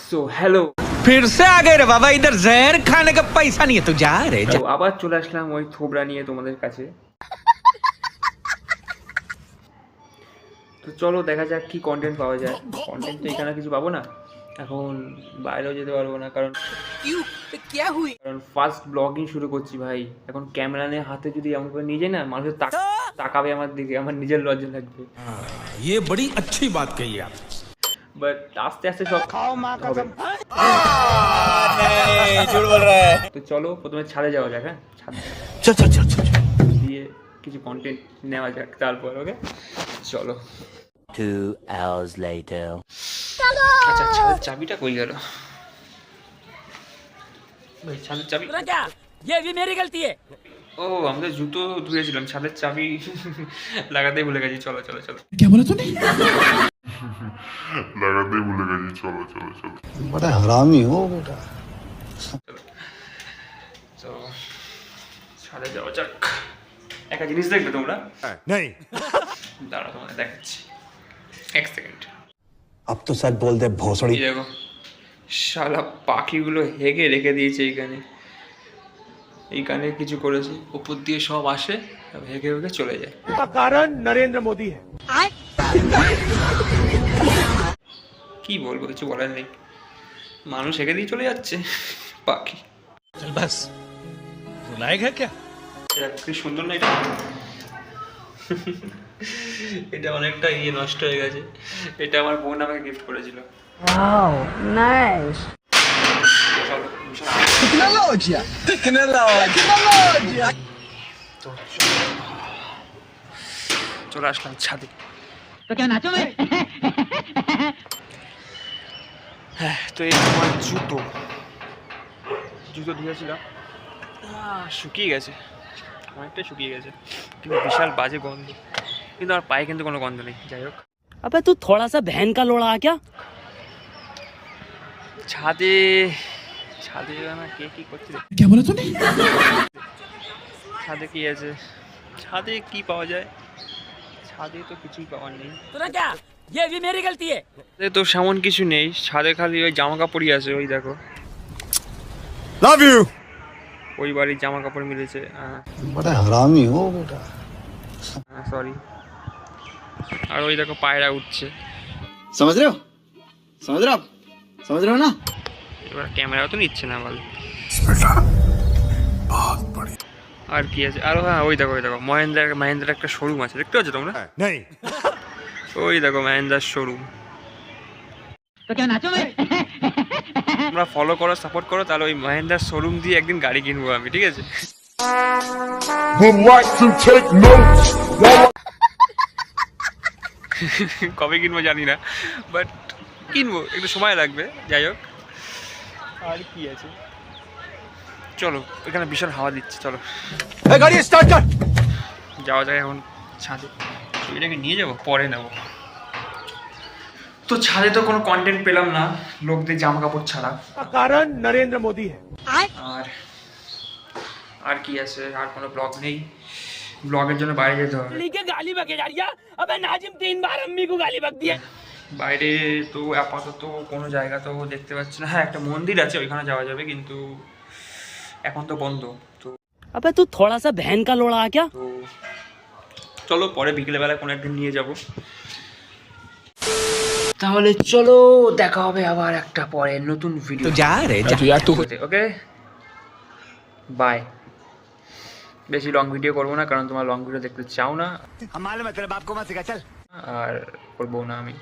So hello फिर से आ गए रे बाबा, इधर जहर खाने का पैसा नहीं है तो जा रे जा। আবার চলে আসলাম ওই থোবড়া নিয়ে তোমাদের কাছে। তো চলো দেখা যাক কি কন্টেন্ট পাওয়া যায়। কন্টেন্ট তো এখানে কিছু পাবো না, এখন বাইরেও যেতে পারবো না, কারণ ফার্স্ট ব্লগিং শুরু করছি ভাই। এখন ক্যামেরা নিয়ে হাতে যদি এমন করে নিয়ে যাই না, মানুষ তাকাবে আমার দিকে, আমার নিজের লজ্জা লাগবে। ये बड़ी अच्छी बात कही आप। বাট আস্তে আস্তে সব হবে। झूठ बोल रहा है। তো চলো প্রথমে ছাদে যাওয়া যাক। হ্যাঁ, ছাদে चल चल चल चल। দিয়ে কিছু কন্টেন্ট নেওয়া যাক, তারপর ওকে চলো। 2 hours later. আচ্ছা, ছাদের চাবিটা কই গেল ভাই? ছাদের চাবি क्या ये भी मेरी गलती है। ও, আমাদের জুতো ধুয়েছিলাম, ছাদের চাবি লাগাতেই ভুলে গেছি। চলো চলো চলো। लगाते ही भूलेगा जी। चलो चलो चलो। बड़ा हरामी हो बेटा। তো ছাদে যাওয়া যাক। একটা জিনিস দেখবে তোমরা? नहीं। দাঁড়াও তোমাদের দেখাচ্ছি, এক সেকেন্ড। अब तो सच बोल दे भोसड़ी। এই দেখো, শালা পাখিগুলো হেগে রেখে দিয়েছে এইখানে। এইখানে কিছু করেছে, উপর দিয়ে সব আসে, সব হেগে হেগে চলে যায়। कारण नरेंद्र मोदी है। কি বলবো, কিছু বলার নেই। মানুষ হেগে দিয়ে চলে যাচ্ছে, পাখি। चल बस, रुलाएगा क्या? কি সুন্দর না এটা? এটা অনেকটা নষ্ট হয়ে গেছে। এটা আমার বোন আমাকে গিফট করেছিল। Wow nice. Technology technology. তো চলে আসলাম ছাদে। तो क्या नाचो मैं? হ্যাঁ, তো এই আমার জুতো ধুয়েছিলাম, শুকিয়ে গেছে, অনেকটাই শুকিয়ে গেছে, কিন্তু বিশাল বাজে গন্ধ। কিন্তু আমার পায়ে কিন্তু কোনো গন্ধ নেই। যাই হোক, अबे तू थोड़ा सा बहन का लोड़ा क्या? ছাদে না কে কি করছে? ছাদে কি আছে? ছাদে কি পাওয়া যায়? ছাদে তো কিছুই পাওয়ার নেই। तूने क्या ये भी मेरी गलती है। ছাদে তো সেমন কিছু নেই, ছাদে খালি ওই জামা কাপড়ই আছে। ওই দেখো, लव यू। ওই বাড়ির জামা কাপড় মিলেছে। बड़ा हरामी हो बेटा। সরি। আর ওই দেখো পায়রা উঠছে। समझ रहे हो आप समझ रहे हो ना। এবার ক্যামেরা তো নিচ্ছে না বল। আর কি আছে? আর হ্যাঁ, ওই দেখো মহেন্দ্রার একটা শোরুম আছে, দেখতে পাচ্ছ তোমরা? नहीं। ওই দেখো মহেন্দ্রার শোরুম। तो क्या नाचो मैं? তোমরা ফলো করো, সাপোর্ট করো, তাহলে ওই মহেন্দ্রার শোরুম দিয়ে একদিন গাড়ি কিনবো আমি, ঠিক আছে? Would like to take notes while কবে কিনবো জানি না, বাট কিনবো, একটু সময় লাগবে। যাই হোক, আর কি আছে? চলো, এখানে বিশাল হাওয়া দিচ্ছে, চলো गाड़ी स्टार्ट कर। যাওয়া যায় এখন ছাদে। এটাকে নিয়ে যাবো, পরে নেবো। তো ছাদে তো কোনো কন্টেন্ট পেলাম না লোকদের জামা কাপড় ছাড়া। कारण नरेंद्र मोदी है। আর কি আছে? আর কোনো ব্লগ নেই। ব্লগের জন্য বাইরে যেতে হবে। के गाली बके जा रही है। अबे नाजिम 3 बार अम्मी को गाली बक दिया। বাইরে তো আপাতত কোনো জায়গা তো দেখতে পাচ্ছি না। হ্যাঁ, একটা মন্দির আছে, ওইখানে যাওয়া যাবে, কিন্তু এখন তো বন্ধ। তো अबे तू थोड़ा सा बहन का लोड़ा क्या? তো চলো পরে বিকেলবেলা কোনো একদিন নিয়ে যাব। তাহলে চলো, দেখা হবে আবার একটা পরে নতুন ভিডিও। तो जा रे जा। ওকে, বাই। বেশি লং ভিডিও করবো না, কারণ তোমার লং ভিডিও দেখতে চাও না, हम मालूम है तेरे बाप को मत सिखा, चल। আর করবো না আমি।